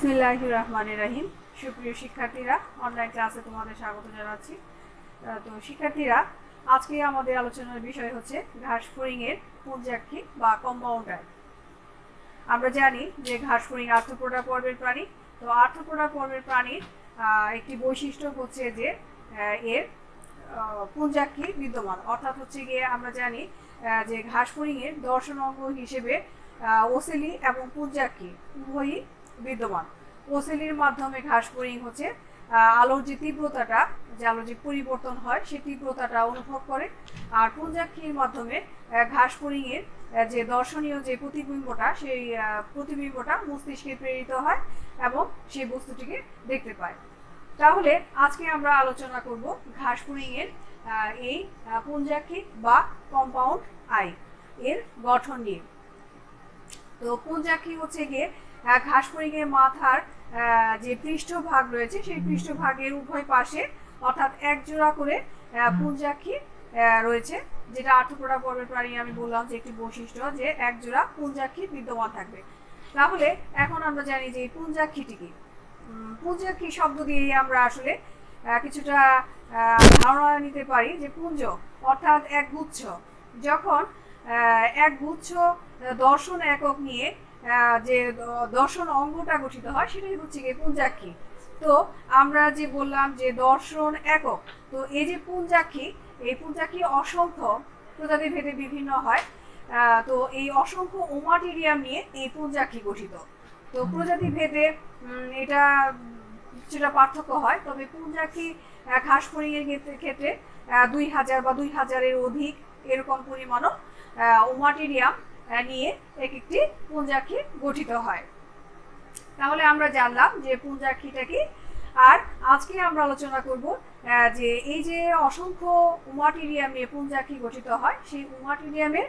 বিসমিল্লাহির রহমানির রহিম। সুপ্রিয় শিক্ষার্থীরা, অনলাইন ক্লাসে তোমাদের স্বাগত জানাচ্ছি। তো শিক্ষার্থীরা, আজকে আমাদের আলোচনার বিষয় হচ্ছে ঘাসফড়িং এর পুঞ্জাক্ষী বা কম্পাউন্ডার। আমরা জানি যে ঘাসফড়িং আর্থ্রোপোডা পর্বের প্রাণী। তো আর্থ্রোপোডা পর্বের প্রাণীর একটি বৈশিষ্ট্য হচ্ছে যে এর পুঞ্জাক্ষী বিদ্যমান, অর্থাৎ হচ্ছে গিয়ে আমরা জানি যে ঘাসফড়িং এর দর্শন অঙ্গ হিসেবে ওসেলি এবং পুঞ্জাক্ষী উভয়ই বিদ্যমান। ওসেলির মাধ্যমে ঘাসফড়িং হচ্ছে আলোর যে তীব্রতাটা, যে আলোর যে পরিবর্তন হয় সেই তীব্রতাটা অনুভব করে, আর পুঞ্জাক্ষীর মাধ্যমে ঘাসফড়িং এর যে দর্শনীয় যে প্রতিবিম্বটা, সেই প্রতিবিম্বটা মস্তিষ্কে প্রেরিত হয় এবং সেই বস্তুটিকে দেখতে পায়। তাহলে আজকে আমরা আলোচনা করব ঘাসফড়িং এর এই পুঞ্জাক্ষী বা কম্পাউন্ড আই এর গঠন নিয়ে। তো পুঞ্জাক্ষী হচ্ছে গিয়ে ঘাসফড়িং এর মাথার যে পৃষ্ঠভাগ রয়েছে সেই পৃষ্ঠভাগের উভয় পাশে অর্থাৎ এক জোড়া করে পুঞ্জাক্ষী রয়েছে, যেটা আর্থ্রোপোডা পর্বের প্রাণী আমি বললাম যে একটি বৈশিষ্ট্য যে এক জোড়া পুঞ্জাক্ষী বিদ্যমান থাকবে। তাহলে এখন আমরা জানি যে পুঞ্জাক্ষীটি কি। পুঞ্জাক্ষী শব্দ দিয়ে আমরা আসলে কিছুটা ধারণা নিতে পারি যে পুঞ্জ অর্থাৎ এক গুচ্ছ। যখন এক গুচ্ছ দর্শন একক নিয়ে যে দর্শন অঙ্গটা গঠিত হয় সেটাই হচ্ছে গিয়ে পুঞ্জাক্ষী। তো আমরা যে বললাম যে দর্শন একক, তো এই যে পুঞ্জাক্ষী, এই পুঞ্জাক্ষী অসংখ্য প্রজাতি ভেদে বিভিন্ন হয়। তো এই অসংখ্য ওমাটিরিয়াম নিয়ে এই পুঞ্জাক্ষী গঠিত। তো প্রজাতি ভেদে এটা কিছুটা পার্থক্য হয়, তবে পুঞ্জাক্ষী ঘাসফড়িং এর ক্ষেত্রে 2000 বা 2000-এর অধিক এরকম পরিমাণও ওমাটিরিয়াম নিয়ে একটি পুঞ্জাক্ষী গঠিত হয়। তাহলে আমরা জানলাম যে পুঞ্জাক্ষীটা কি। আর আজকে আমরা আলোচনা করব যে এই যে অসংখ্য ওমাটিরিয়াম নিয়ে পুঞ্জাক্ষী গঠিত হয় সেই ওমাটিরিয়ামের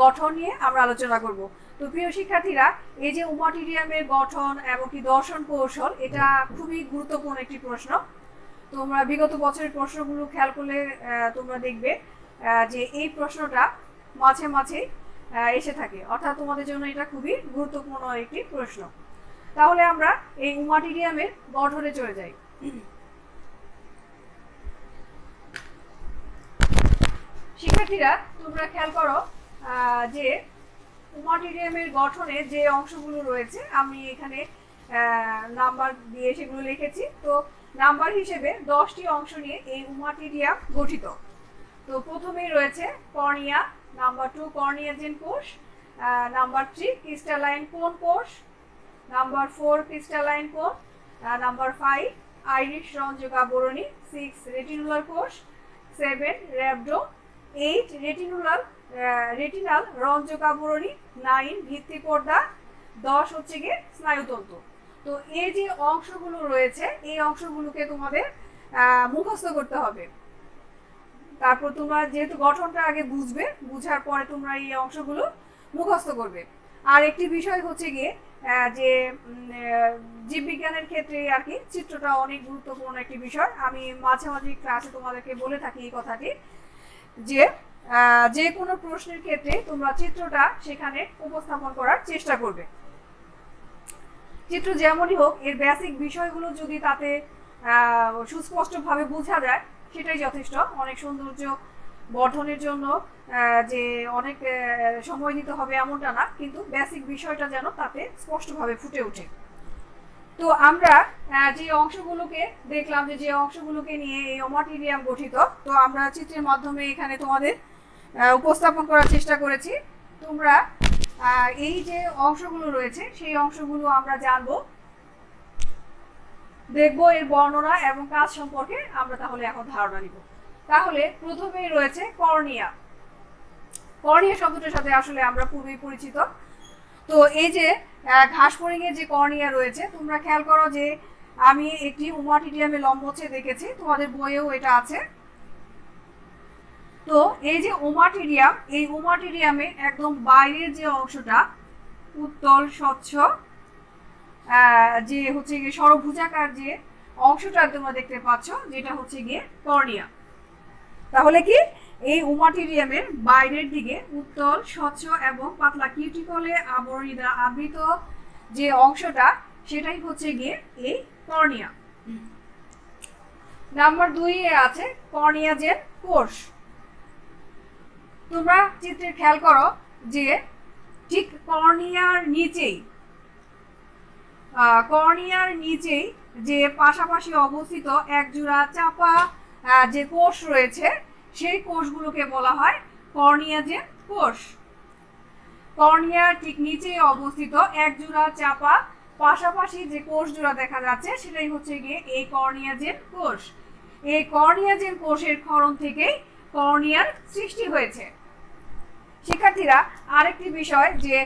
গঠন নিয়ে আমরা আলোচনা করব। তো প্রিয় শিক্ষার্থীরা, এই যে ওমাটিরিয়ামের গঠন এবং কি দর্শন কৌশল, এটা খুবই গুরুত্বপূর্ণ একটি প্রশ্ন। তোমরা বিগত বছরের প্রশ্নগুলো খেয়াল করলে তোমরা দেখবে যে এই প্রশ্নটা মাঝে মাঝে এসে থাকে, অর্থাৎ তোমাদের জন্য এটা খুবই গুরুত্বপূর্ণ একটি প্রশ্ন। তাহলে আমরা এই ওমাটিরিয়ামের গঠনে চলে যাই। শিক্ষার্থীরা, তোমরা খেয়াল করো যে ওমাটিরিয়ামের গঠনে যে অংশগুলো রয়েছে আমি এখানে নাম্বার দিয়ে সেগুলো লিখেছি। তো নাম্বার হিসেবে 10টি অংশ নিয়ে এই ওমাটিরিয়াম গঠিত। তো প্রথমেই রয়েছে কর্নিয়া, নাম্বার 2 কর্নিয়াজেন কোষ, নাম্বার 3 ক্রিস্টালাইন কোন কোষ, নাম্বার 4 ক্রিস্টালাইন কোন, নাম্বার 5 আইরিশ রঞ্জক আবরণী, 6 রেটিনুলার কোষ, 7 র্যাবডো, 8 রেটিনাল রঞ্জক আবরণী, 9 ভিত্তি পর্দা, 10 হচ্ছে গিয়ে স্নায়ুতন্তু। তো এই যে অংশগুলো রয়েছে এই অংশগুলোকে তোমাদের মুখস্থ করতে হবে। তারপর তোমরা যেহেতু গঠনটা আগে বুঝবে, বুঝার পরে তোমরা এই অংশগুলো মুখস্থ করবে। আর একটি বিষয় হচ্ছে গিয়ে যে জীববিজ্ঞানের ক্ষেত্রে আর কি চিত্রটা অনেক গুরুত্বপূর্ণ একটি বিষয়। আমি মাঝে মাঝে ক্লাসে তোমাদেরকে বলে থাকি এই কথাটি যে যে কোনো প্রশ্নের ক্ষেত্রে তোমরা চিত্রটা সেখানে উপস্থাপন করার চেষ্টা করবে। চিত্র যেমনই হোক, এর বেসিক বিষয়গুলো যদি তাতে সুস্পষ্টভাবে বোঝা যায় সেটাই যথেষ্ট। অনেক সৌন্দর্য বর্ধনের জন্য যে অনেক সময় দিতে হবে এমনটা না, কিন্তু বেসিক বিষয়টা যেন তাতে স্পষ্টভাবে ফুটে ওঠে। তো আমরা যে অংশগুলোকে দেখলাম যে অংশগুলোকে নিয়ে এই ওমাটিরিয়াম গঠিত, তো আমরা চিত্রের মাধ্যমে এখানে তোমাদের উপস্থাপন করার চেষ্টা করেছি। তোমরা এই যে অংশগুলো রয়েছে সেই অংশগুলো আমরা জানবো, দেখবো এর বর্ণনা এবং কাজ সম্পর্কে আমরা তাহলে এখন ধারণা নিব। তাহলে প্রথমেই রয়েছে কর্নিয়া। কর্নিয়া শব্দটার সাথে আসলে আমরা পূর্বেই পরিচিত। তো এই যে ঘাসফড়িং এর যে কর্নিয়া রয়েছে, তোমরা খেয়াল করো যে আমি একটি ওমাটিরিয়ামে লম্বচ্ছেদ দেখেছি, তোমাদের বইয়েও এটা আছে। তো এই যে ওমাটিরিয়াম, এই ওমাটিরিয়ামে একদম বাইরের যে অংশটা উত্তল স্বচ্ছ যে হচ্ছে গিয়ে ষড়ভুজাকার যে অংশটা তোমরা দেখতে পাচ্ছ, যেটা হচ্ছে গিয়ে কর্নিয়া। তাহলে কি এই ওমাটিরিয়ামের বাইরের দিকে উত্তল স্বচ্ছ এবং পাতলা কিউটিকলে আবৃত যে অংশটা, সেটাই হচ্ছে গিয়ে এই কর্নিয়া। নাম্বার 2 এ আছে কর্নিয়া জেল কোষ। তোমরা চিত্রে খেয়াল করো যে ঠিক কর্নিয়ার নিচেই যে পাশাপাশি অবস্থিত একজোড়া চাপা যে কোষ রয়েছে সেই কোষগুলোকে বলা হয় কর্নিয়া জেল কোষ। কর্নিয়ার ঠিক নিচে অবস্থিত একজোড়া চাপা পাশাপাশি যে কোষ জোড়া দেখা যাচ্ছে সেটাই হচ্ছে গিয়ে এই কর্নিয়া জেল কোষ। এই কর্নিয়া জেল কোষের ক্ষরণ থেকেই কর্নিয়ার সৃষ্টি হয়েছে। শিক্ষার্থীরা আরেকটি বিষয় যে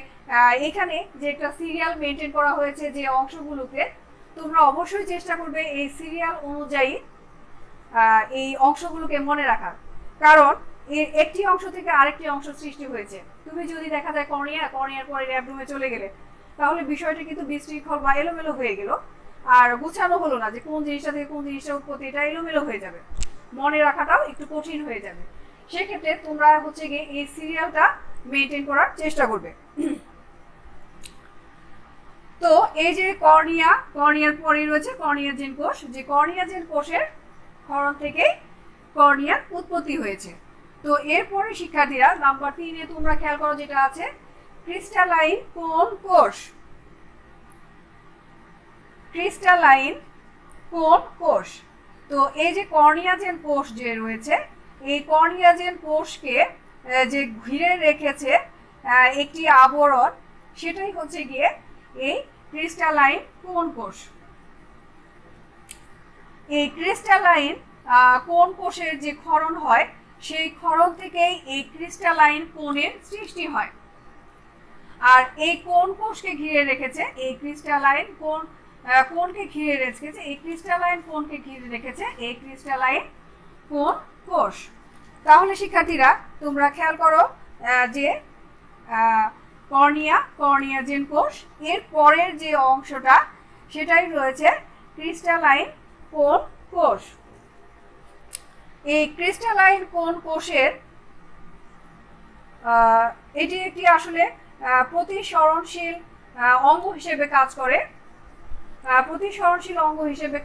এখানে যে একটা সিরিয়াল মেনটেন করা হয়েছে যে অংশগুলোকে, তোমরা অবশ্যই চেষ্টা করবে এই সিরিয়াল অনুযায়ী এই অংশগুলোকে মনে রাখার, কারণ এর একটি অংশ থেকে আরেকটি অংশ সৃষ্টি হয়েছে। তুমি যদি দেখা যায় কর্নিয়ার পরে অ্যাবডোমে চলে গেলে তাহলে বিষয়টা কিন্তু বিশৃঙ্খল বা এলোমেলো হয়ে গেল, আর গোছানো হলো না যে কোন জিনিসটা থেকে কোন জিনিসটা উৎপত্তি, এটা এলোমেলো হয়ে যাবে, মনে রাখাটাও একটু কঠিন হয়ে যাবে। সেক্ষেত্রে তোমরা হচ্ছে গিয়ে এই সিরিয়ালটা মেনটেন করার চেষ্টা করবে। তো এই যে কর্নিয়ার পরে রয়েছে কর্নিয়া জেল কোষ, যে কর্নিয়া জেল কোষের ক্ষরণ থেকে কর্নিয়ার উৎপত্তি হয়েছে। তো এরপরে শিক্ষার্থীরা নাম্বার 3 এ তোমরা খেয়াল করো যেটা আছে ক্রিস্টালাইন কোন কোষ। ক্রিস্টালাইন কোন কোষ। তো এই যে কর্নিয়া জেল কোষ যে রয়েছে, এই কর্নিয়া জেল কোষকে যে ঘিরে রেখেছে একটি আবরণ, সেটাই হচ্ছে গিয়ে এই ক্রিস্টালাইন কোন কোষ। এই ক্রিস্টালাইন কোন কোষের যে ক্ষরণ হয় সেই ক্ষরণ থেকেই এই ক্রিস্টালাইন কোণের সৃষ্টি হয়। আর এই কোন কোষকে ঘিরে রেখেছে এই ক্রিস্টালাইন কোণকে ঘিরে রেখেছে এই ক্রিস্টালাইন কোণকে ঘিরে রেখেছে এই ক্রিস্টালাইন কোন কোষ। তাহলে শিক্ষার্থীরা তোমরা খেয়াল করো যে কর্নিয়া জেল কোষ, এর পরের যে অংশটা সেটাই রয়েছে ক্রিস্টালাইন কোন কোষ। এই ক্রিস্টালাইন কোন কোষের এটি একটি আসলে প্রতিসরণশীল অঙ্গ হিসেবে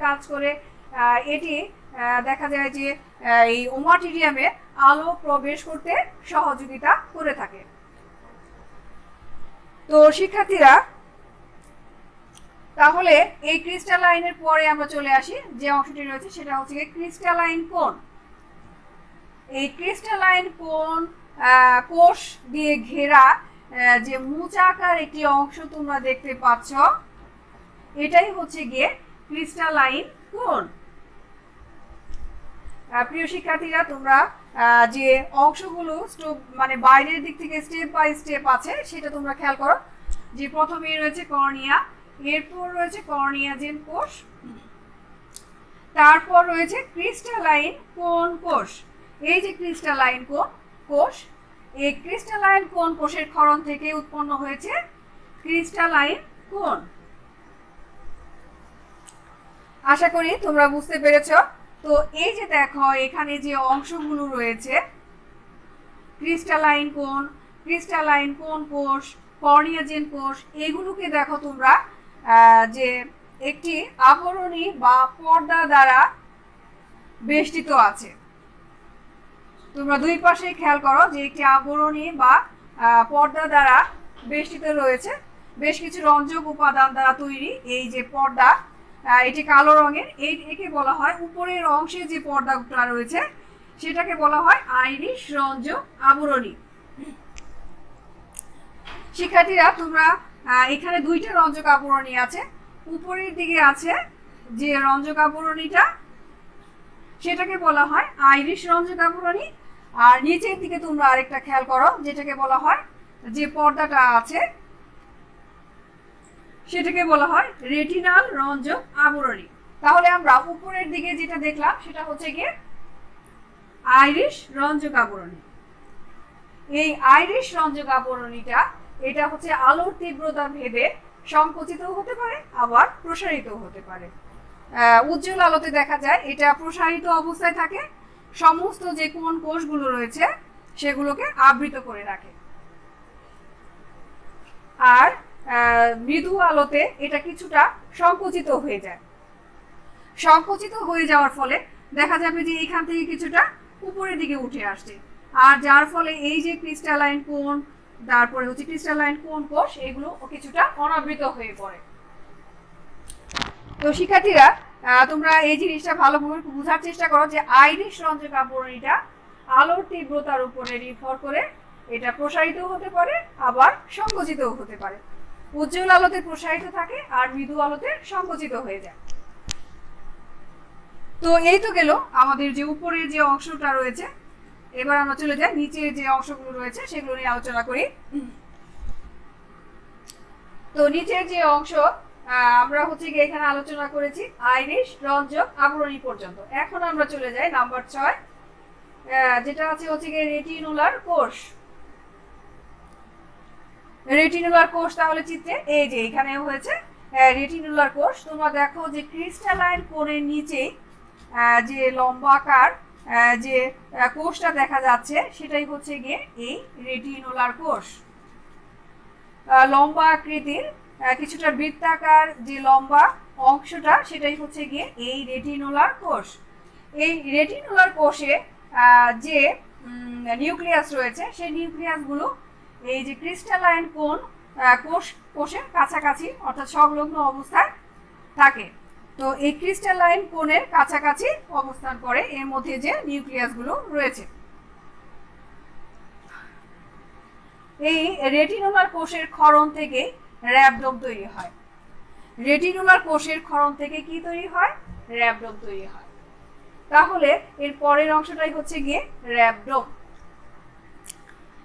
কাজ করে। এটি দেখা যায় যে এই ওমাটিডিয়ামে আলো প্রবেশ করতে সহযোগিতা করে থাকে। তো শিক্ষার্থীরা তাহলে এই ক্রিস্টালাইনের পরে আমরা চলে আসি যে অংশটি রয়েছে সেটা হচ্ছে ক্রিস্টালাইন কোণ। এই ক্রিস্টালাইন কোণ কোষ দিয়ে ঘেরা যে মুচাকার একটি অংশ তোমরা দেখতে পাচ্ছ, এটাই হচ্ছে গিয়ে ক্রিস্টালাইন কোণ। প্রিয় শিক্ষার্থীরা তোমরা যে অংশগুলো মানে বাইরের দিক থেকে স্টেপ বাই স্টেপ আছে সেটা তোমরা খেয়াল করো। যে প্রথমে রয়েছে কর্নিয়া, এরপর রয়েছে কর্নিয়া জেল কোষ, তারপর রয়েছে ক্রিস্টালাইন কোন কোষ। এই যে ক্রিস্টালাইন কোষ, এই ক্রিস্টালাইন কোন কোষের ক্ষরণ থেকে উৎপন্ন হয়েছে ক্রিস্টালাইন কোণ। আশা করি তোমরা বুঝতে পেরেছ। তো এই যে দেখো এখানে যে অংশগুলো রয়েছে ক্রিস্টালাইন কোন কোষ, কর্নিয়া জেল কোষ, এগুলোকে দেখো তোমরা যে একটি আবরণী বা পর্দা দ্বারা বেষ্টিত আছে। তোমরা দুই পাশে খেয়াল করো যে একটি আবরণী বা পর্দা দ্বারা বেষ্টিত রয়েছে, বেশ কিছু রঞ্জক উপাদান দ্বারা তৈরি এই যে পর্দা, এটি কালো রঙের। একে বলা হয় উপরের অংশে যে পর্দাটা রয়েছে সেটাকে বলা হয় আইরিশ রঞ্জক আবরণী। শিক্ষার্থীরা তোমরা এখানে দুইটা রঞ্জক আবরণী আছে। উপরের দিকে আছে যে রঞ্জক আবরণীটা সেটাকে বলা হয় আইরিশ রঞ্জক আবরণী, আর নিচের দিকে তোমরা আরেকটা খেয়াল করো যেটাকে বলা হয় যে পর্দাটা আছে সেটাকে বলা হয় রেটিনাল রঞ্জক আবরণী। তাহলে আমরা উপরের দিকে যেটা দেখলাম সেটা হচ্ছে গিয়ে আইরিশ রঞ্জক আবরণী। এই আইরিশ রঞ্জক আবরণীটা এটা হচ্ছে আলোর তীব্রতা ভেদে সংকুচিত হতে পারে আবার প্রসারিত হতে পারে। উজ্জ্বল আলোতে দেখা যায় এটা প্রসারিত অবস্থায় থাকে, সমস্ত যে কোন কোষগুলো রয়েছে সেগুলোকে আবৃত করে রাখে। আর মৃদু আলোতে এটা কিছুটা সংকুচিত হয়ে যায়। সংকুচিত হয়ে যাওয়ার ফলে দেখা যাবে যে এখান থেকে কিছুটা উপরের দিকে উঠে আসছে, আর যার ফলে এই যে ক্রিস্টালাইন কোণ, তারপরে হচ্ছে ক্রিস্টালাইন কোণ কোষ, এগুলো কিছুটা অনাবৃত হয়ে পড়ে। তো শিক্ষার্থীরা তোমরা এই জিনিসটা ভালোভাবে বোঝার চেষ্টা করো যে আইরিশ রঞ্জক আবরণীটা আলোর তীব্রতার উপরে নির্ভর করে এটা প্রসারিত হতে পারে, আবার সংকুচিতও হতে পারে। উজ্জ্বল আলোতে প্রসারিত থাকে আর মৃদু আলোতে সংকুচিত হয়ে যায়। তো এই তো গেল আমাদের যে উপরে যে অংশটা রয়েছে। এবার আমরা চলে যাই নিচে যে অংশগুলো রয়েছে সেগুলো নিয়ে আলোচনা করি। তো নিচের যে অংশ আমরা হচ্ছে গিয়ে এখানে আলোচনা করেছি আইরিশ রঞ্জক আবরণী পর্যন্ত। এখন আমরা চলে যাই নাম্বার 6, যেটা আছে হচ্ছে গিয়ে রেটিনুলার কোষ। রেটিনুলার কোষ তাহলে চিত্রে এই যে এখানে হয়েছে রেটিনুলার কোষ। তোমরা দেখো যে ক্রিস্টালাইন কোণের নিচে যে লম্বাকার যে কোষটা দেখা যাচ্ছে সেটাই হচ্ছে গিয়ে এই রেটিনুলার কোষ। লম্বা আকৃতির কিছুটা বৃত্তাকার যে লম্বা অংশটা সেটাই হচ্ছে গিয়ে এই রেটিনুলার কোষ। এই রেটিনুলার কোষে যে নিউক্লিয়াস রয়েছে সেই নিউক্লিয়াসগুলো এই যে ক্রিস্টালাইন কোষের কাছাকাছি অর্থাৎ সংলগ্ন অবস্থায় থাকে। তো এই ক্রিস্টালাইন কোণের কাছাকাছি অবস্থান করে এর মধ্যে যে নিউক্লিয়াসগুলো রয়েছে। এই রেটিনুলার কোষের ক্ষরণ থেকে র্যাবডোম তৈরি হয়। রেটিনুলার কোষের ক্ষরণ থেকে কি তৈরি হয়? র্যাবডোম তৈরি হয়। তাহলে এর পরের অংশটাই হচ্ছে গিয়ে র্যাবডোম।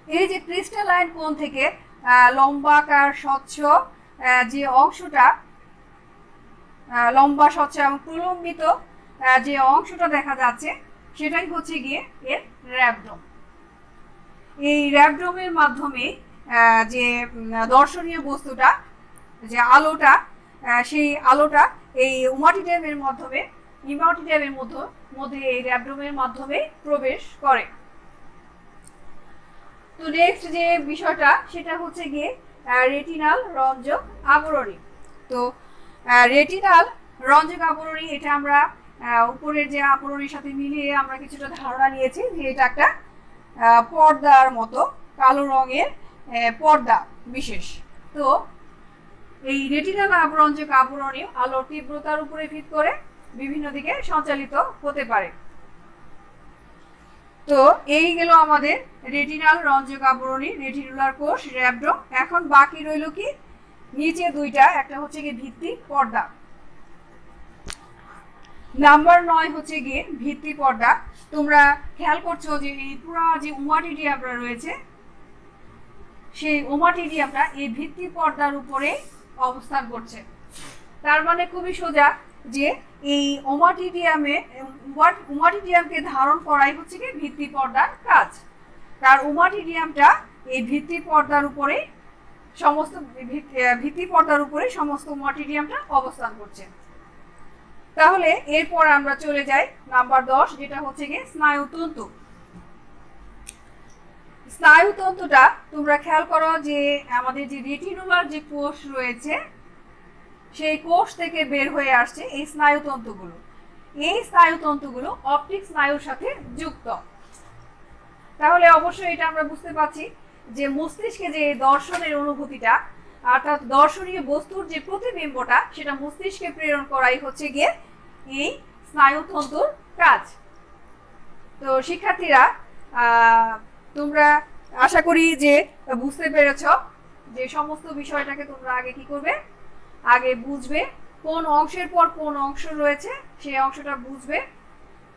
এই যে ক্রিস্টালাইন কোণ থেকে লম্বাকার স্বচ্ছ যে অংশটা, লম্বা স্বচ্ছ এবং প্রলম্বিত যে অংশটা দেখা যাচ্ছে সেটাই হচ্ছে গিয়ে এর র্যাবডোম। এই র্যাবডোমের মাধ্যমে যে দর্শনীয় বস্তুটা, যে আলোটা, সেই আলোটা এই ওমাটিডিয়ামের মাধ্যমে ইমাটিডিয়ামের মধ্যে এই র্যাবডোমের মাধ্যমে প্রবেশ করে। তো নেক্সট যে বিষয়টা সেটা হচ্ছে গিয়ে রেটিনাল রঞ্জক আবরণী। তো রেটিনাল রঞ্জক আবরণী এটা আমরা উপরের যে আবরণীর সাথে মিলিয়ে আমরা কিছুটা ধারণা নিয়েছি যে এটা একটা পর্দার মতো কালো রঙের পর্দা বিশেষ। তো এই রেটিনাল রঞ্জক আবরণী আলোর তীব্রতার উপরে ভিত্তি করে বিভিন্ন দিকে সঞ্চালিত হতে পারে। তো এই গেল আমাদের রেটিনাল রঞ্জক আবরণী, রেটিনুলার কোষ, র্যাবডোম। এখন বাকি রইল কি নিচে দুইটা, একটা হচ্ছে গিয়ে ভিত্তি পর্দা। নাম্বার 9 হচ্ছে গিয়ে ভিত্তি পর্দা। তোমরা খেয়াল করছো যে এই পুরো যে ওমাটিডিয়ামটা রয়েছে সেই ওমাটিডিয়ামটা এই ভিত্তি পর্দার উপরে অবস্থান করছে। তার মানে খুবই সোজা যে এই ওমাটিডিয়ামকে ধারণ করাই হচ্ছে কি ভিত্তি পর্দার কাজ। তার ওমাটিডিয়ামটা এই ভিত্তি পর্দার উপরে সমস্ত ওমাটিডিয়ামটা অবস্থান করছে। তাহলে এরপর আমরা চলে যাই নাম্বার 10, যেটা হচ্ছে গিয়ে স্নায়ুতন্তু। স্নায়ুতন্তুটা তোমরা খেয়াল করো যে আমাদের যে রেটিনুলার যে কোষ রয়েছে সেই কোষ থেকে বের হয়ে আসছে এই স্নায়ুতন্তুগুলো। এই স্নায়ুতন্তুগুলো অপটিক স্নায়ুর সাথে যুক্ত। তাহলে অবশ্যই এটা আমরা বুঝতে পারছি যে মস্তিষ্কে যে দর্শনের অনুভূতিটা অর্থাৎ দর্শনীয় বস্তুর যে প্রতিবিম্বটা সেটা মস্তিষ্কে প্রেরণ করাই হচ্ছে গিয়ে এই স্নায়ুতন্তুর কাজ। তো শিক্ষার্থীরা তোমরা আশা করি যে বুঝতে পেরেছ যে সমস্ত বিষয়টাকে তোমরা আগে কি করবে, আগে বুঝবে কোন অংশের পর কোন অংশ রয়েছে সেই অংশটা বুঝবে।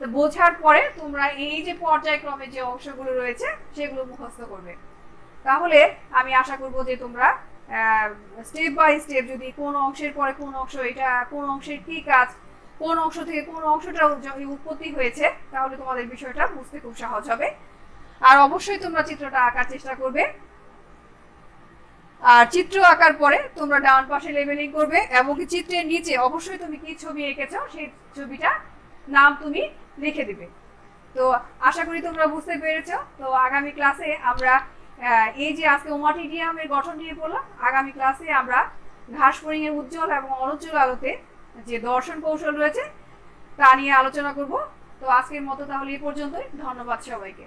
তো বোঝার পরে তোমরা এই যে পর্যায়ক্রমে যে অংশগুলো রয়েছে সেগুলো মুখস্থ করবে। তাহলে আমি আশা করব যে তোমরা স্টেপ বাই স্টেপ যদি কোন অংশের পরে কোন অংশ, এটা কোন অংশের কি কাজ, কোন অংশ থেকে কোন অংশটা উৎপত্তি হয়েছে, তাহলে তোমাদের বিষয়টা বুঝতে খুব সহজ হবে। আর অবশ্যই তোমরা চিত্রটা আঁকার চেষ্টা করবে। আর চিত্র আঁকার পরে তোমরা ডান পাশে লেবেলিং করবে এবং চিত্রের নিচে অবশ্যই তুমি কি ছবি এঁকেছো সেই ছবিটা নাম তুমি লিখে দিবে। তো আশা করি তোমরা বুঝতে পেরেছো। তো আগামী ক্লাসে আমরা এই যে আজকে ওমাটিডিয়ামের গঠন নিয়ে পড়লাম, আগামী ক্লাসে আমরা ঘাস ফড়িং এর উজ্জ্বল এবং অনুজ্জ্বল আলোতে যে দর্শন কৌশল রয়েছে তা নিয়ে আলোচনা করব। তো আজকের মতো তাহলে এই পর্যন্তই, ধন্যবাদ সবাইকে।